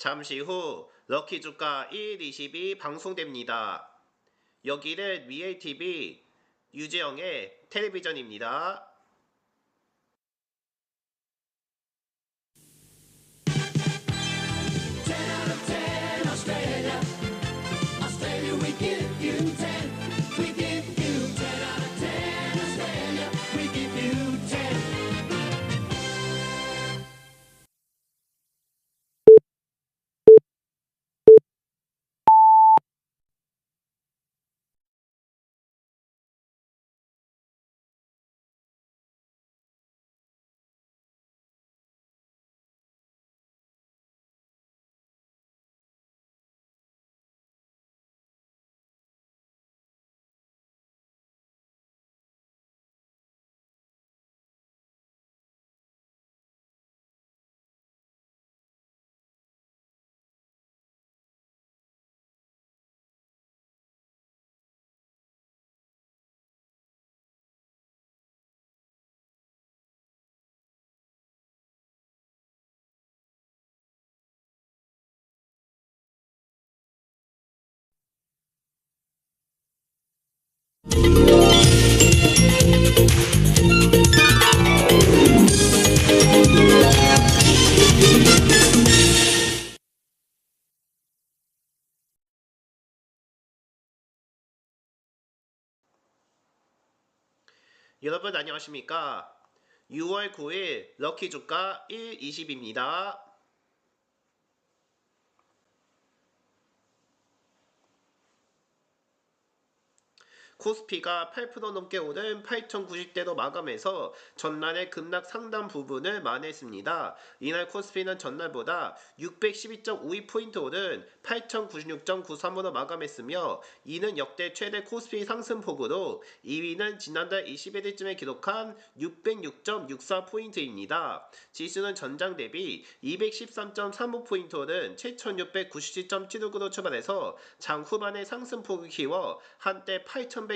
잠시 후 럭키 주가 1.22 방송됩니다. 여기는 VATV 유재영의 텔레비전입니다. 여러분 안녕하십니까? 6월 9일 럭키 주가 1.20입니다. 코스피가 8% 넘게 오른 8,090대로 마감해서 전날의 급락 상당 부분을 만회했습니다. 이날 코스피는 전날보다 612.52포인트 오른 8,096.93으로 마감했으며 이는 역대 최대 코스피 상승폭으로 2위는 지난달 21일쯤에 기록한 606.64포인트입니다. 지수는 전장 대비 213.35포인트 오른 7,697.76으로 출발해서 장 후반에 상승폭을 키워 한때 8,119.09까지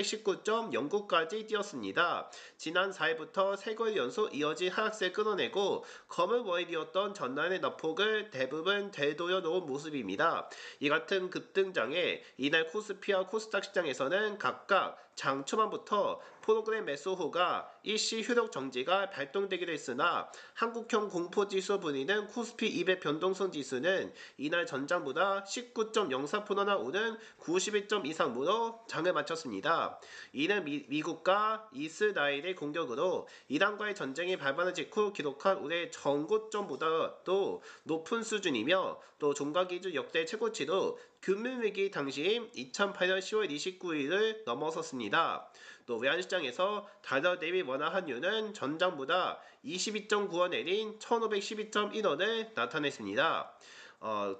뛰었습니다. 지난 4일부터 3거일 연속 이어진 하락세를 끊어내고 검은 월이었던 전날의 낙폭을 대부분 되돌려 놓은 모습입니다. 이 같은 급등장에 이날 코스피와 코스닥 시장에서는 각각 장 초반부터 프로그램 매수호가 일시 효력 정지가 발동되기도 했으나 한국형 공포지수 불리는 코스피 200 변동성 지수는 이날 전장보다 19.04%나 오른 91.23으로 장을 마쳤습니다. 이는 미국과 이스라엘의 공격으로 이란과의 전쟁이 발발한 직후 기록한 올해 전고점보다도 높은 수준이며 또 종가기준 역대 최고치도 금융위기 당시인 2008년 10월 29일을 넘어섰습니다. 또 외환시장에서 달러 대비 원화 환율은 전장보다 22.9원 내린 1512.1원을 나타냈습니다.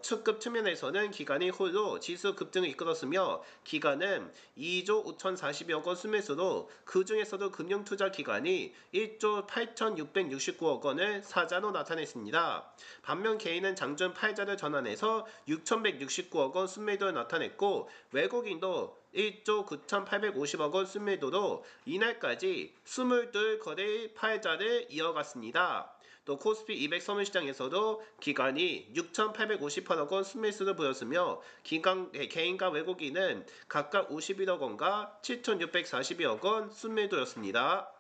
측급 측면에서는 기관이 홀로 지수 급등을 이끌었으며 기관은 2조 5,040여억 원 순매수로 그 중에서도 금융투자기관이 1조 8,669억 원을 사자로 나타냈습니다. 반면 개인은 장중 팔자를 전환해서 6,169억 원 순매도를 나타냈고 외국인도 1조 9,850억 원 순매도로 이날까지 22거래의 팔자를 이어갔습니다. 또 코스피 200 선물시장에서도 기관이 6,858억 원 순매수를 보였으며 개인과 외국인은 각각 51억 원과 7,642억 원 순매도였습니다.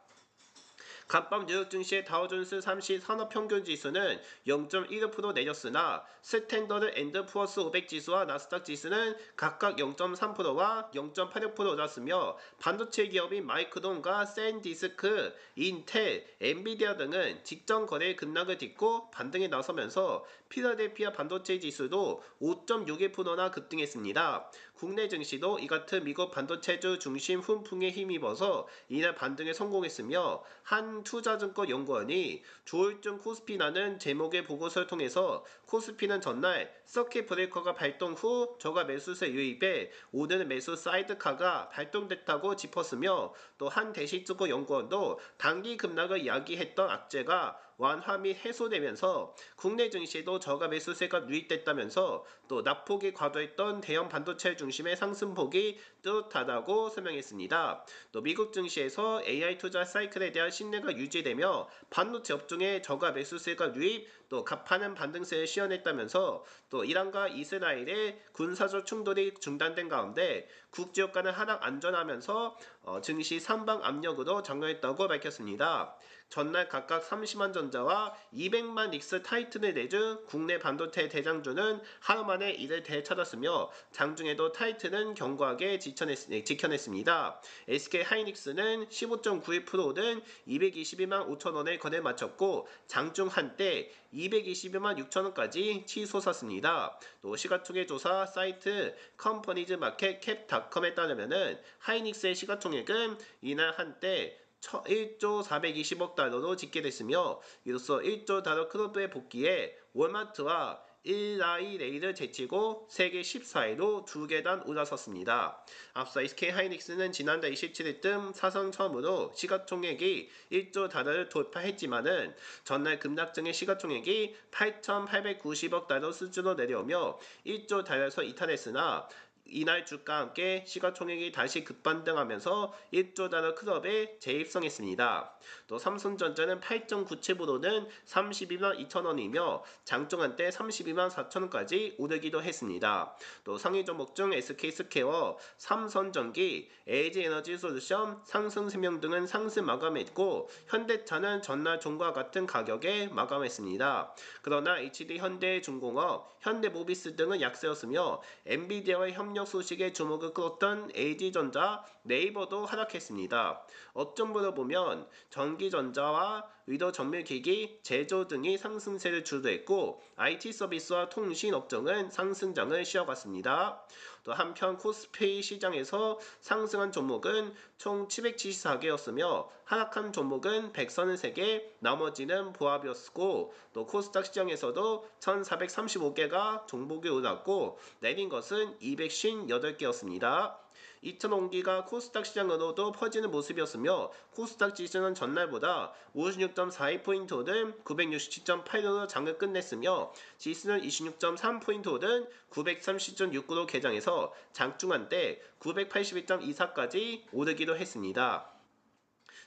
간밤 뉴욕 증시의 다우존스 30 산업평균지수는 0.16% 내렸으나 스탠더드 앤드 푸어스 500 지수와 나스닥 지수는 각각 0.3%와 0.86% 올랐으며 반도체 기업인 마이크론과 샌디스크, 인텔, 엔비디아 등은 직전 거래 급락을 딛고 반등에 나서면서 필라델피아 반도체 지수도 5.61%나 급등했습니다. 국내 증시도 이 같은 미국 반도체주 중심 훈풍에 힘입어서 이날 반등에 성공했으며 한 투자증권 연구원이 조울증 코스피라는 제목의 보고서를 통해서 코스피는 전날 서킷 브레이커가 발동 후 저가 매수세 유입에 오늘은 매수 사이드카가 발동됐다고 짚었으며 또 한 대시증권 연구원도 단기 급락을 이야기했던 악재가 완화 및 해소되면서 국내 증시에도 저가 매수세가 유입됐다면서 또 낙폭이 과도했던 대형 반도체 중심의 상승폭이 뚜렷하다고 설명했습니다. 또 미국 증시에서 AI 투자 사이클에 대한 신뢰가 상승세가 유지되며 반도체 업종의 저가 매수세가 유입, 또 가파른 반등세를 시현했다면서 또 이란과 이스라엘의 군사적 충돌이 중단된 가운데 국제유가는 하락 안전하면서 증시 상방 압력으로 작용했다고 밝혔습니다. 전날 각각 30만 전자와 200만 닉스 타이튼을 내준 국내 반도체 대장주는 하루 만에 이를 되찾았으며 장중에도 타이튼은 견고하게 지켜냈습니다. SK 하이닉스는 15.91% 오른 222만 5천 원에 거래 마쳤고 장중 한때 222만 6천 원까지 치솟았습니다. 또 시가총액 조사 사이트 컴퍼니즈 마켓 캡닷컴에 따르면은 하이닉스의 시가총액은 이날 한때 1조 420억 달러로 집계됐으며 이로써 1조 달러 클럽에 복귀해 월마트와 일라이레이를 제치고 세계 14위로 2계단 올라섰습니다. 앞서 SK 하이닉스는 지난달 27일 뜸 사상 처음으로 시가총액이 1조 달러를 돌파했지만은 전날 급락장의 시가총액이 8,890억 달러 수준으로 내려오며 1조 달러에서 이탈했으나 이날 주가와 함께 시가총액이 다시 급반등하면서 1조 달러 클럽에 재입성했습니다. 또 삼성전자는 8.97%는 32만 2천 원이며 장중 한때 32만 4천 원까지 오르기도 했습니다. 또 상위 종목 중 SK스퀘어, 삼성전기, LG에너지솔루션, 상승생명 등은 상승 마감했고 현대차는 전날 종과 같은 가격에 마감했습니다. 그러나 HD현대중공업, 현대모비스 등은 약세였으며 엔비디아와의 협력 소식에 주목을 끌었던 LG전자, 네이버도 하락했습니다. 업종별로 보면 전기전자와 의도 전밀기기, 제조 등이 상승세를 주도했고 IT 서비스와 통신 업종은 상승장을 쉬어갔습니다. 또 한편 코스피 시장에서 상승한 종목은 총 774개였으며 하락한 종목은 133개, 나머지는 보합이었고 또 코스닥 시장에서도 1435개가 종목이 올랐고 내린 것은 258개였습니다. 2,000원기가 코스닥 시장으로도 퍼지는 모습이었으며 코스닥 지수는 전날보다 56.42포인트 오른 967.8으로 장을 끝냈으며 지수는 26.3포인트 오른 930.69로 개장해서 장중한 때 982.24까지 오르기도 했습니다.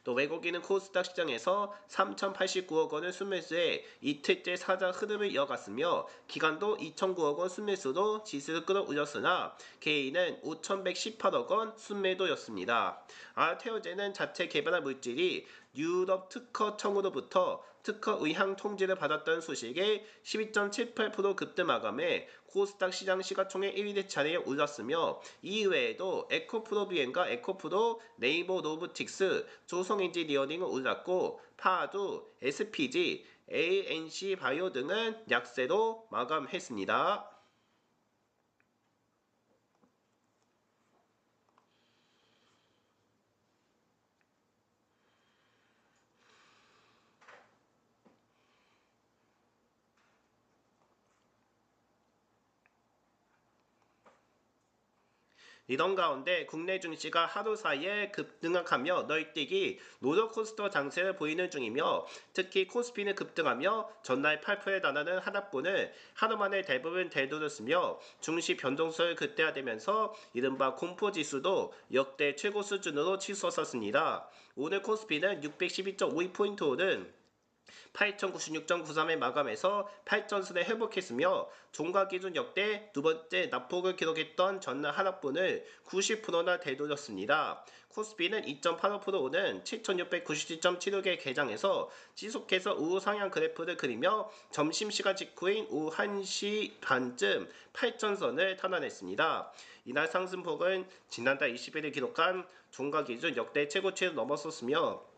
또 외국인은 코스닥 시장에서 3,089억 원을 순매수해 이틀째 사자 흐름을 이어갔으며 기관도 2,009억 원 순매수로 지수를 끌어올렸으나 개인은 5,118억 원 순매도였습니다. 아르테오제는 자체 개발한 물질이 유럽 특허청으로부터 특허 의향 통지를 받았다는 소식에 12.78% 급등 마감해 코스닥 시장 시가총액 1위 자리에 올랐으며 이외에도 에코프로비엔과 에코프로, 네이버 로보틱스, 조성엔지니어링은 올랐고 파두, SPG, ANC바이오 등은 약세로 마감했습니다. 이런 가운데 국내 증시가 하루 사이에 급등하며 널뛰기 롤러코스터 장세를 보이는 중이며 특히 코스피는 급등하며 전날 8%에 달하는 하락분을 하루 만에 대부분 되돌렸으며 증시 변동성을 극대화되면서 이른바 공포지수도 역대 최고 수준으로 치솟았습니다. 오늘 코스피는 612.52포인트 오른 8,096.93에 마감해서 8전선에 회복했으며 종가 기준 역대 두 번째 낙폭을 기록했던 전날 하락분을 90%나 되돌렸습니다. 코스피는 2.85% 오는 7,697.76에 개장해서 지속해서 우후 상향 그래프를 그리며 점심시간 직후인 오후 1시 반쯤 8전선을 탈환했습니다. 이날 상승폭은 지난달 20일에 기록한 종가 기준 역대 최고치를 넘어섰으며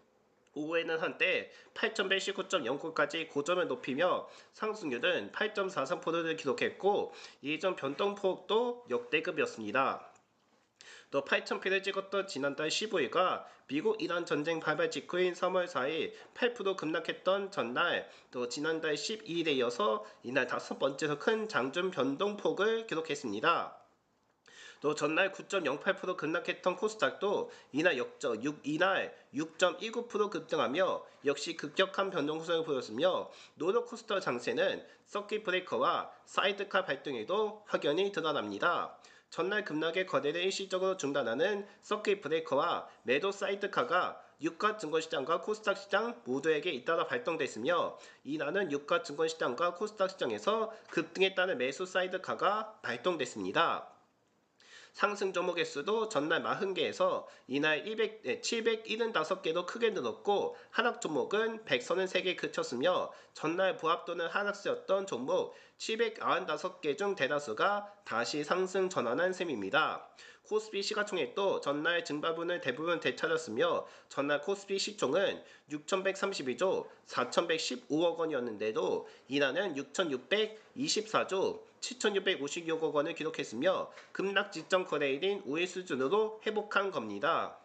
오후에는 한때 8,119.09까지 고점을 높이며 상승률은 8.43%를 기록했고 예전 변동폭도 역대급이었습니다. 또 8,000피를 찍었던 지난달 15일과 미국 이란 전쟁 발발 직후인 3월 4일 8% 급락했던 전날 또 지난달 12일에 이어서 이날 다섯 번째로 큰 장중 변동폭을 기록했습니다. 또 전날 9.08% 급락했던 코스닥도 이날 6.19% 급등하며 역시 급격한 변동성을 보였으며 롤러코스터 장세는 서킷 브레이커와 사이드카 발동에도 확연히 드러납니다. 전날 급락의 거래를 일시적으로 중단하는 서킷 브레이커와 매도 사이드카가 유가 증권시장과 코스닥 시장 모두에게 잇따라 발동됐으며 이날은 유가 증권시장과 코스닥 시장에서 급등했다는 매수 사이드카가 발동됐습니다. 상승 종목의 수도 전날 40개에서 이날 775개로 크게 늘었고 하락 종목은 133개 그쳤으며 전날 부합 또는 하락세였던 종목 795개 중 대다수가 다시 상승 전환한 셈입니다. 코스피 시가총액도 전날 증가분을 대부분 되찾았으며 전날 코스피 시총은 6,132조 4,115억 원이었는데도 이날은 6,624조 7,656억 원을 기록했으며 급락 직전 거래일인 5일 수준으로 회복한 겁니다.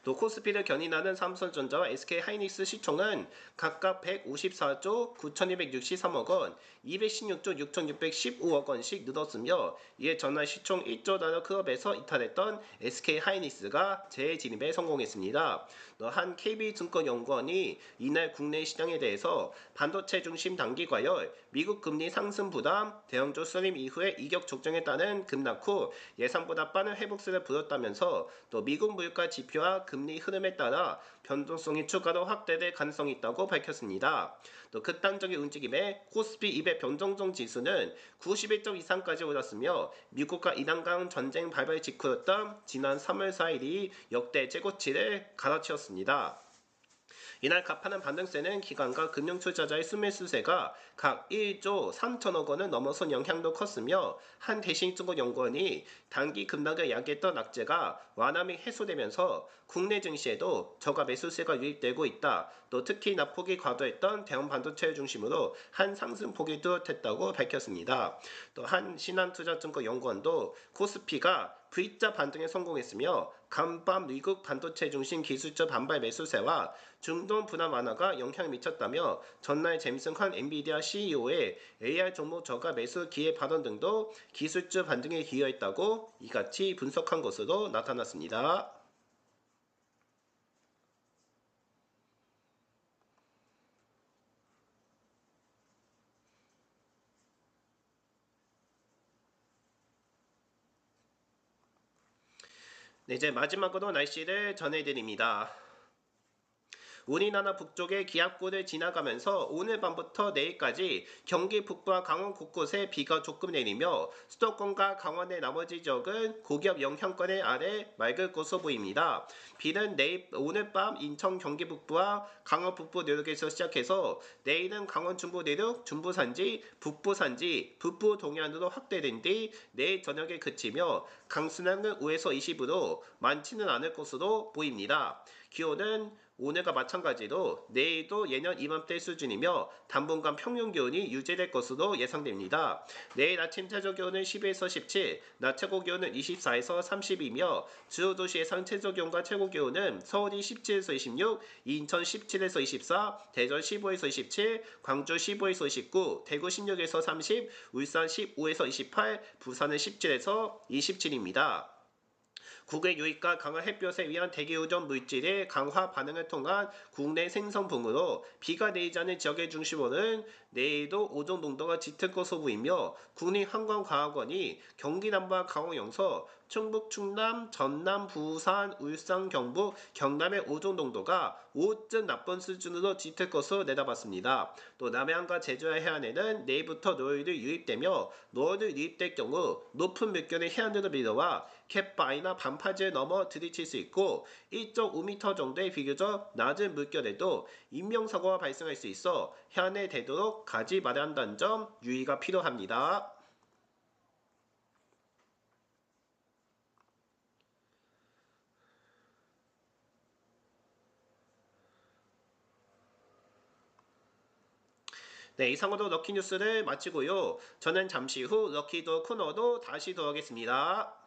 또 코스피를 견인하는 삼성전자와 SK하이닉스 시총은 각각 154조 9,263억 원, 216조 6,615억 원씩 늘었으며 이에 전날 시총 1조 달러 클럽에서 이탈했던 SK하이닉스가 재진입에 성공했습니다. 또 한 KB증권연구원이 이날 국내 시장에 대해서 반도체 중심 단기 과열, 미국 금리 상승 부담, 대형주 수립 이후에 이격 조정에 따른 급락 후 예상보다 빠른 회복세를 보였다면서 또 미국 물가 지표와 금리 흐름에 따라 변동성이 추가로 확대될 가능성이 있다고 밝혔습니다. 또 극단적인 움직임에 코스피 200 변동성 지수는 91점 이상까지 올랐으며 미국과 이란간 전쟁 발발 직후였던 지난 3월 4일이 역대 최고치를 갈아치웠습니다. 이날 가파른 반등세는 기관과 금융투자자의 순매수세가 각 1조 3천억 원을 넘어선 영향도 컸으며 한 대신증권연구원이 단기 급락을 야기했던 악재가 완화 및 해소되면서 국내 증시에도 저가 매수세가 유입되고 있다. 또 특히 낙폭이 과도했던 대형 반도체를 중심으로 한 상승폭이 뚜렷했다고 밝혔습니다. 또 한 신한투자증권연구원도 코스피가 V자 반등에 성공했으며 간밤 미국 반도체 중심 기술적 반발 매수세와 중동 분할 완화가 영향을 미쳤다며 전날 잼슨한 엔비디아 CEO의 AR 종목 저가 매수 기회 발언 등도 기술적 반등에 기여했다고 이같이 분석한 것으로 나타났습니다. 네, 이제 마지막으로 날씨를 전해드립니다. 우리나라 북쪽의 기압골을 지나가면서 오늘 밤부터 내일까지 경기 북부와 강원 곳곳에 비가 조금 내리며 수도권과 강원의 나머지 지역은 고기압 영향권의 아래 맑을 것으로 보입니다. 비는 오늘 밤 인천 경기 북부와 강원 북부 내륙에서 시작해서 내일은 강원 중부 내륙, 중부 산지, 북부 산지, 북부 동해안으로 확대된 뒤 내일 저녁에 그치며 강수량은 5에서 20으로 많지는 않을 것으로 보입니다. 기온은 오늘과 마찬가지로 내일도 예년 이맘때 수준이며 당분간 평균 기온이 유지될 것으로 예상됩니다. 내일 아침 최저 기온은 12에서 17, 낮 최고 기온은 24에서 30이며 주요 도시의 상 최저 기온과 최고 기온은 서울이 17에서 26, 인천 17에서 24, 대전 15에서 27, 광주 15에서 29, 대구 16에서 30, 울산 15에서 28, 부산은 17에서 27입니다. 국외 유입과 강한 햇볕에 의한 대기오존 물질의 강화 반응을 통한 국내 생성 붕으로 비가 내리지 않는 지역의 중심으로는 내일도 오존 농도가 짙을 것으로 보이며 국립한국과학원이 경기 남부와 강원 영서, 충북, 충남, 전남, 부산, 울산, 경북, 경남의 오존 농도가 5등 나쁜 수준으로 짙을 것으로 내다봤습니다. 또 남해안과 제주의 해안에는 내일부터 노을이 유입되며 노을이 유입될 경우 높은 물결이 해안으로 밀려와 캣바위나 반파지를 넘어 들이칠 수 있고 1.5m 정도의 비교적 낮은 물결에도 인명사고가 발생할 수 있어 해안에 되도록 가지 말아야 한다는 점 유의가 필요합니다. 네, 이상으로 럭키뉴스를 마치고요. 저는 잠시 후 럭키도 코너로 다시 돌아오겠습니다.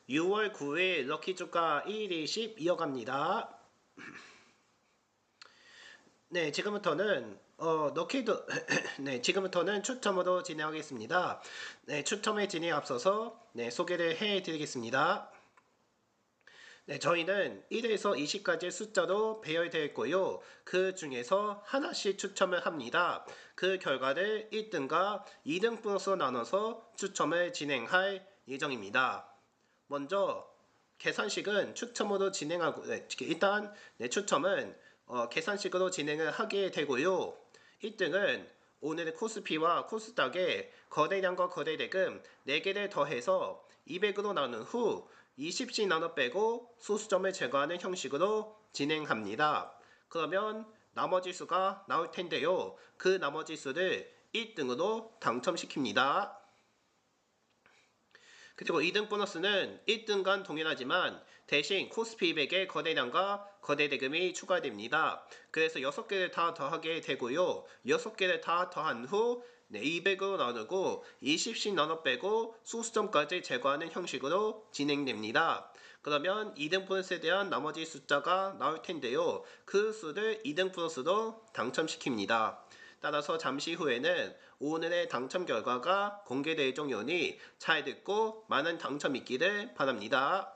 6월 9일 럭키 주가 120 이어갑니다. 네, 지금부터는 럭키도 네, 지금부터는 추첨으로 진행하겠습니다. 네, 추첨에 진행에 앞서서 소개를 해 드리겠습니다. 네, 저희는 1에서 20까지의 숫자로 배열되어 있고요. 그 중에서 하나씩 추첨을 합니다. 그 결과를 1등과 2등 플러스로 나눠서 추첨을 진행할 예정입니다. 먼저 계산식은 추첨으로 진행하고 일단 추첨은 계산식으로 진행을 하게 되고요. 1등은 오늘의 코스피와 코스닥의 거래량과 거래대금 4개를 더해서 200으로 나눈 후 20씩 나눠 빼고 소수점을 제거하는 형식으로 진행합니다. 그러면 나머지 수가 나올 텐데요. 그 나머지 수를 1등으로 당첨시킵니다. 그리고 2등 보너스는 1등간 동일하지만 대신 코스피 200의 거래량과 거래대금이 추가됩니다. 그래서 6개를 다 더하게 되고요. 6개를 다 더한 후 200으로 나누고 20씩 나눠 빼고 소수점까지 제거하는 형식으로 진행됩니다. 그러면 2등 보너스에 대한 나머지 숫자가 나올 텐데요. 그 수를 2등 보너스로 당첨시킵니다. 따라서 잠시 후에는 오늘의 당첨 결과가 공개될 예정이오니 잘 듣고 많은 당첨 있기를 바랍니다.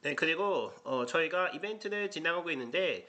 네, 그리고 저희가 이벤트를 진행하고 있는데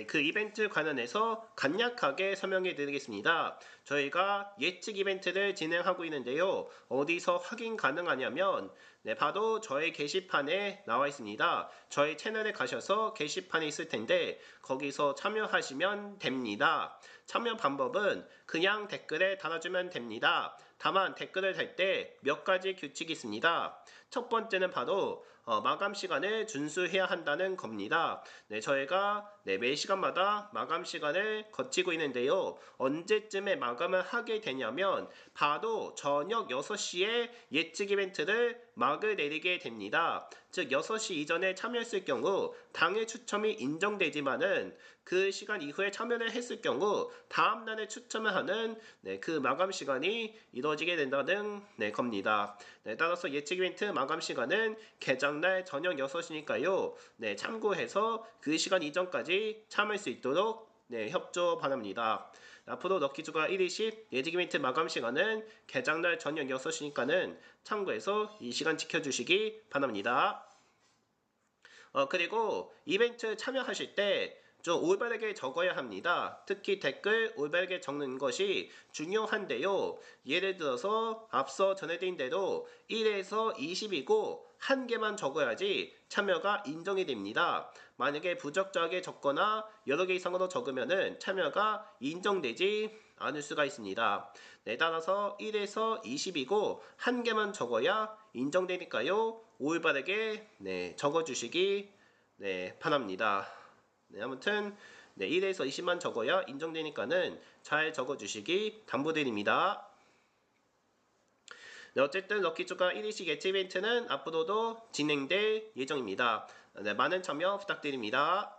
그 이벤트 관련해서 간략하게 설명해 드리겠습니다. 저희가 예측 이벤트를 진행하고 있는데요. 어디서 확인 가능하냐면 바로 저희 게시판에 나와 있습니다. 저희 채널에 가셔서 게시판에 있을 텐데 거기서 참여하시면 됩니다. 참여 방법은 그냥 댓글에 달아주면 됩니다. 다만 댓글을 달 때 몇 가지 규칙이 있습니다. 첫 번째는 바로 마감 시간을 준수해야 한다는 겁니다. 저희가 매 시간마다 마감 시간을 거치고 있는데요. 언제쯤에 마감을 하게 되냐면 바로 저녁 6시에 예측 이벤트를 막을 내리게 됩니다. 즉 6시 이전에 참여했을 경우 당일 추첨이 인정되지만은 그 시간 이후에 참여를 했을 경우 다음날에 추첨을 하는 그 마감 시간이 이루어지게 된다는 겁니다. 따라서 예측 이벤트 마감 시간은 개장날 저녁 6시니까요. 참고해서 그 시간 이전까지 참여할 수 있도록 협조 바랍니다. 앞으로 럭키주가 120 예측 이벤트 마감 시간은 개장날 저녁 6시니까는 참고해서 이 시간 지켜주시기 바랍니다. 그리고 이벤트 참여하실 때 좀 올바르게 적어야 합니다. 특히 댓글 올바르게 적는 것이 중요한데요. 예를 들어서 앞서 전해드린 대로 1에서 20이고 한 개만 적어야지 참여가 인정이 됩니다. 만약에 부적절하게 적거나 여러 개 이상으로 적으면 참여가 인정되지 않을 수가 있습니다. 따라서 1에서 20이고 한 개만 적어야 인정되니까요. 올바르게 적어주시기 바랍니다. 아무튼 1에서 20만 적어야 인정되니까는 잘 적어주시기 당부드립니다. 어쨌든 럭키주가 1위씩 예측 이벤트는 앞으로도 진행될 예정입니다. 많은 참여 부탁드립니다.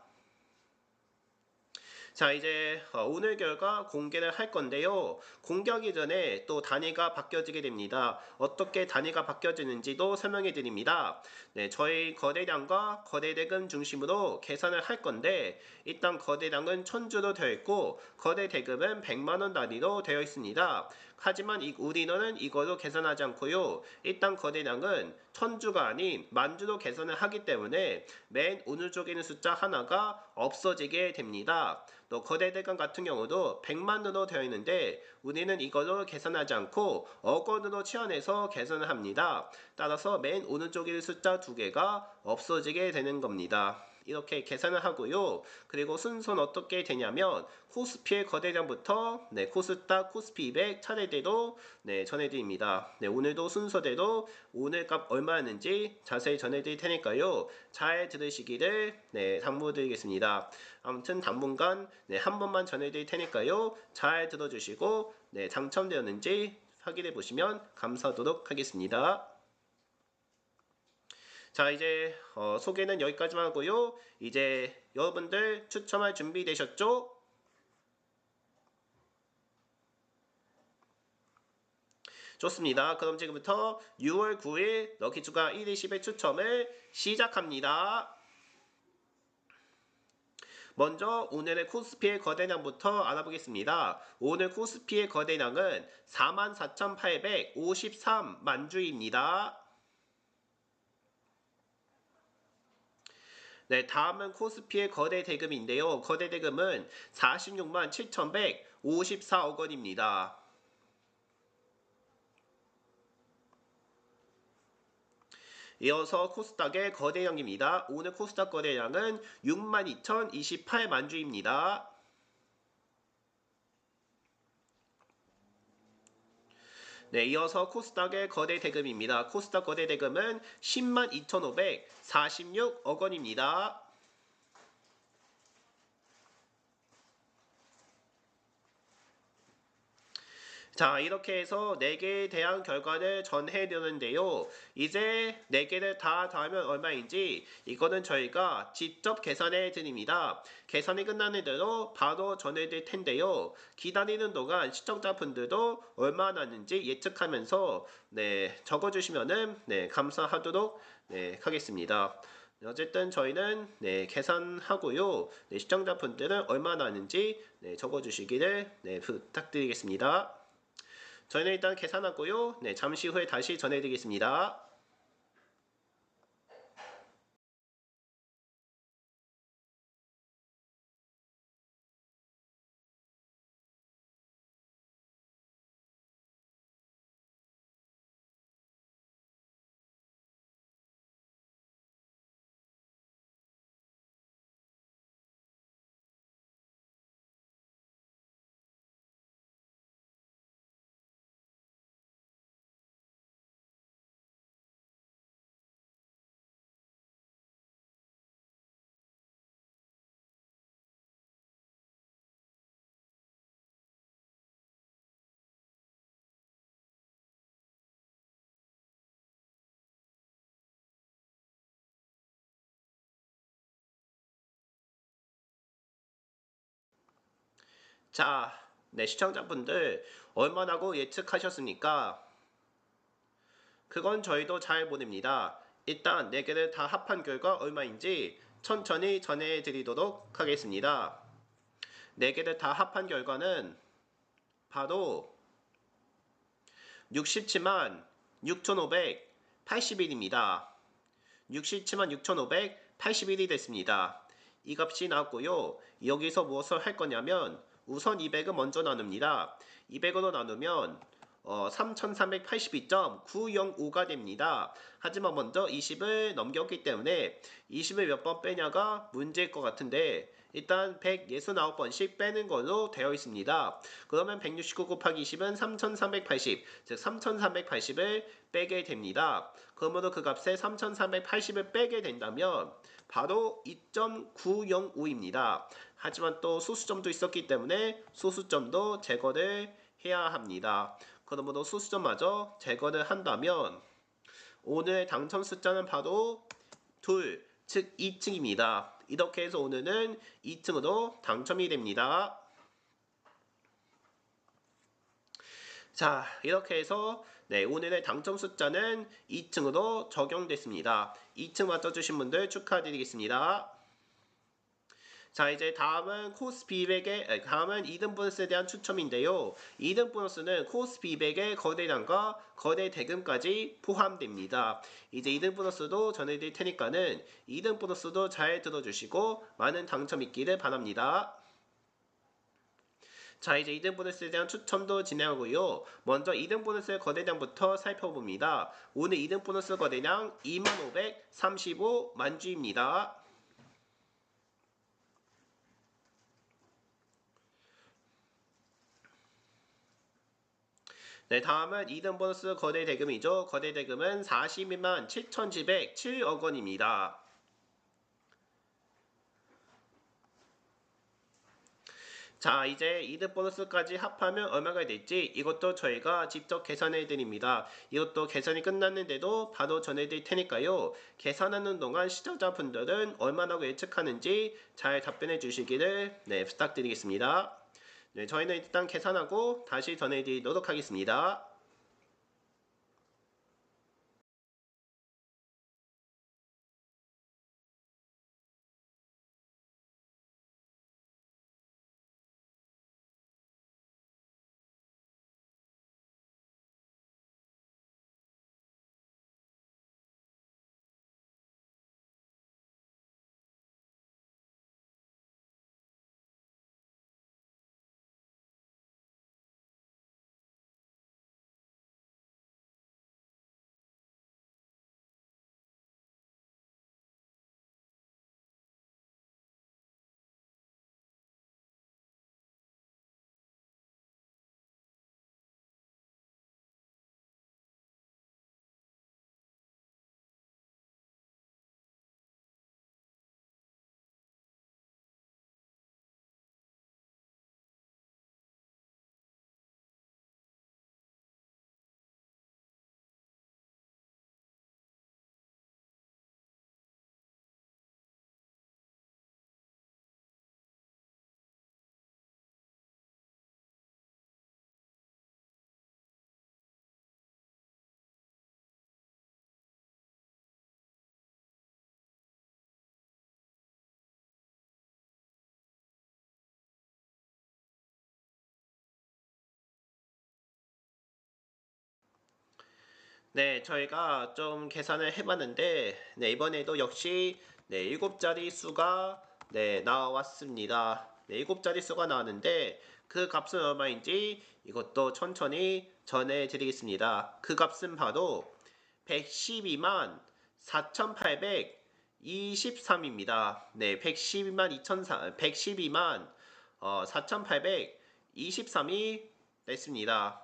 자, 이제 오늘 결과 공개를 할 건데요. 공개하기 전에 또 단위가 바뀌어지게 됩니다. 어떻게 단위가 바뀌어지는지도 설명해 드립니다. 저희 거래량과 거래대금 중심으로 계산을 할 건데 일단 거래량은 1000주로 되어 있고 거래대금은 100만원 단위로 되어 있습니다. 하지만 우리는 이걸로 계산하지 않고요. 일단 거래량은 1000주가 아닌 10,000주로 계산을 하기 때문에 맨 오른쪽에 있는 숫자 하나가 없어지게 됩니다. 또 거래대금 같은 경우도 100만으로 되어 있는데 우리는 이걸로 계산하지 않고 억원으로 치환해서 계산을 합니다. 따라서 맨 오른쪽에 있는 숫자 2개가 없어지게 되는 겁니다. 이렇게 계산을 하고요. 그리고 순서는 어떻게 되냐면 코스피의 거래량부터 코스닥, 코스피 200 차례대로 전해드립니다. 오늘도 순서대로 오늘 값 얼마였는지 자세히 전해드릴 테니까요. 잘 들으시기를 당부드리겠습니다. 아무튼 당분간 한 번만 전해드릴 테니까요. 잘 들어주시고 당첨되었는지 확인해 보시면 감사하도록 하겠습니다. 자, 이제 소개는 여기까지만 하고요. 이제 여러분들 추첨할 준비 되셨죠? 좋습니다. 그럼 지금부터 6월 9일 럭키주가 1, 20의 추첨을 시작합니다. 먼저 오늘의 코스피의 거래량부터 알아보겠습니다. 오늘 코스피의 거래량은 44,853만 주입니다. 네, 다음은 코스피의 거래 대금인데요. 거래 대금은 46만 7,154억 원입니다. 이어서 코스닥의 거래량입니다. 오늘 코스닥 거래량은 62,028만 주입니다. 네, 이어서 코스닥의 거래 대금입니다. 코스닥 거래 대금은 10만 2,546억 원입니다. 자, 이렇게 해서 4개에 대한 결과를 전해드렸는데요. 이제 4개를 다 더하면 얼마인지 이거는 저희가 직접 계산해 드립니다. 계산이 끝나는 대로 바로 전해드릴 텐데요. 기다리는 동안 시청자분들도 얼마 나는지 예측하면서 적어주시면은 감사하도록 하겠습니다. 어쨌든 저희는 계산하고요. 시청자분들은 얼마 나는지 적어주시기를 부탁드리겠습니다. 저희는 일단 계산하고요. 잠시 후에 다시 전해드리겠습니다. 자, 시청자분들 얼마나고 예측하셨습니까? 그건 저희도 잘 모릅니다. 일단 4개를 다 합한 결과 얼마인지 천천히 전해드리도록 하겠습니다. 4개를 다 합한 결과는 바로 67만 6,581입니다. 67만 6,581이 됐습니다. 이 값이 나왔고요. 여기서 무엇을 할 거냐면 우선 200은 먼저 나눕니다. 200으로 나누면 3,382.905가 됩니다. 하지만 먼저 20을 넘겼기 때문에 20을 몇 번 빼냐가 문제일 것 같은데 일단 169번씩 빼는 걸로 되어 있습니다. 그러면 169 곱하기 20은 3,380, 즉 3,380을 빼게 됩니다. 그러므로 그 값에 3,380을 빼게 된다면 바로 2.905입니다. 하지만 또 소수점도 있었기 때문에 소수점도 제거를 해야 합니다. 그러므로 소수점마저 제거를 한다면 오늘 당첨 숫자는 바로 2, 즉 2층입니다. 이렇게 해서 오늘은 2층으로 당첨이 됩니다. 자, 이렇게 해서 오늘의 당첨 숫자는 2층으로 적용됐습니다. 2층 맞춰주신 분들 축하드리겠습니다. 자, 이제 다음은 코스피 200의 다음은 2등 보너스에 대한 추첨인데요. 2등 보너스는 코스피 200의 거래량과 거래 대금까지 포함됩니다. 이제 2등 보너스도 전해드릴 테니까는 2등 보너스도 잘 들어주시고 많은 당첨 있기를 바랍니다. 자, 이제 2등 보너스에 대한 추첨도 진행하고요. 먼저 2등 보너스의 거래량부터 살펴봅니다. 오늘 2등 보너스 거래량 2535만 주입니다. 다음은 2등 보너스 거래 대금이죠. 거래 대금은 42만 7,707억 원입니다. 자, 이제 2등 보너스까지 합하면 얼마가 될지 이것도 저희가 직접 계산해 드립니다. 이것도 계산이 끝났는데도 바로 전해드릴 테니까요. 계산하는 동안 시청자분들은 얼마나 예측하는지 잘 답변해 주시기를 부탁드리겠습니다. 저희는 일단 계산하고 다시 전해드리도록 하겠습니다. 네, 저희가 좀 계산을 해봤는데, 네, 이번에도 역시, 네, 7자리 수가, 네, 나왔습니다. 네, 7자리 수가 나왔는데, 그 값은 얼마인지 이것도 천천히 전해드리겠습니다. 그 값은 바로 112만 4,823입니다. 네, 112만 112만 4,823이 됐습니다.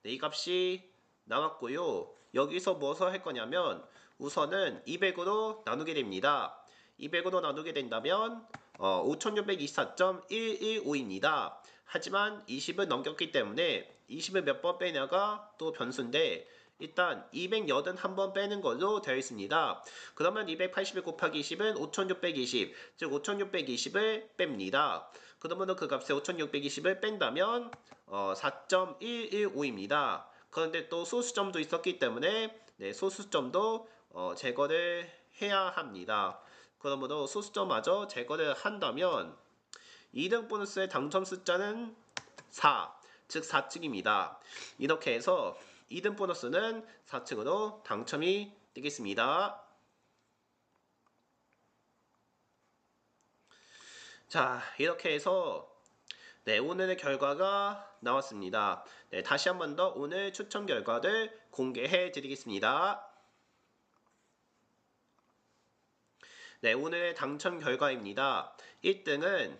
네, 이 값이 나왔고요. 여기서 무엇을 할 거냐면 우선은 200으로 나누게 됩니다. 200으로 나누게 된다면 5624.115입니다. 하지만 20을 넘겼기 때문에 20을 몇 번 빼냐가 또 변수인데 일단 281번 빼는 걸로 되어 있습니다. 그러면 281 곱하기 20은 5620, 즉 5620을 뺍니다. 그러면 그 값에 5620을 뺀다면 4.115입니다. 그런데 또 소수점도 있었기 때문에 네, 소수점도 제거를 해야 합니다. 그러므로 소수점마저 제거를 한다면 2등 보너스의 당첨 숫자는 4, 즉 4층입니다. 이렇게 해서 2등 보너스는 4층으로 당첨이 되겠습니다. 자, 이렇게 해서 네, 오늘의 결과가 나왔습니다. 네, 다시 한 번 더 오늘 추첨 결과를 공개해 드리겠습니다. 네, 오늘의 당첨 결과입니다. 1등은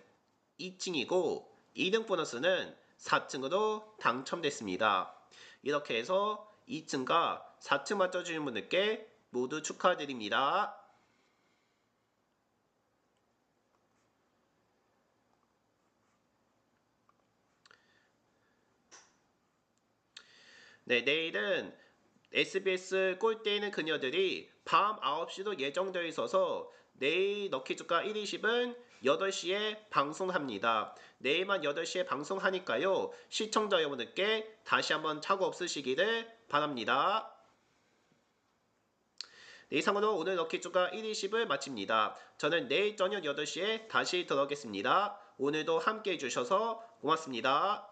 2층이고 2등 보너스는 4층으로 당첨됐습니다. 이렇게 해서 2층과 4층 맞춰주신 분들께 모두 축하드립니다. 네, 내일은 SBS 골대에 있는 그녀들이 밤 9시로 예정되어 있어서 내일 럭키주가 120은 8시에 방송합니다. 내일만 8시에 방송하니까요. 시청자 여러분들께 다시 한번 착오 없으시기를 바랍니다. 네, 이상으로 오늘 럭키주가 120을 마칩니다. 저는 내일 저녁 8시에 다시 돌아오겠습니다. 오늘도 함께 해주셔서 고맙습니다.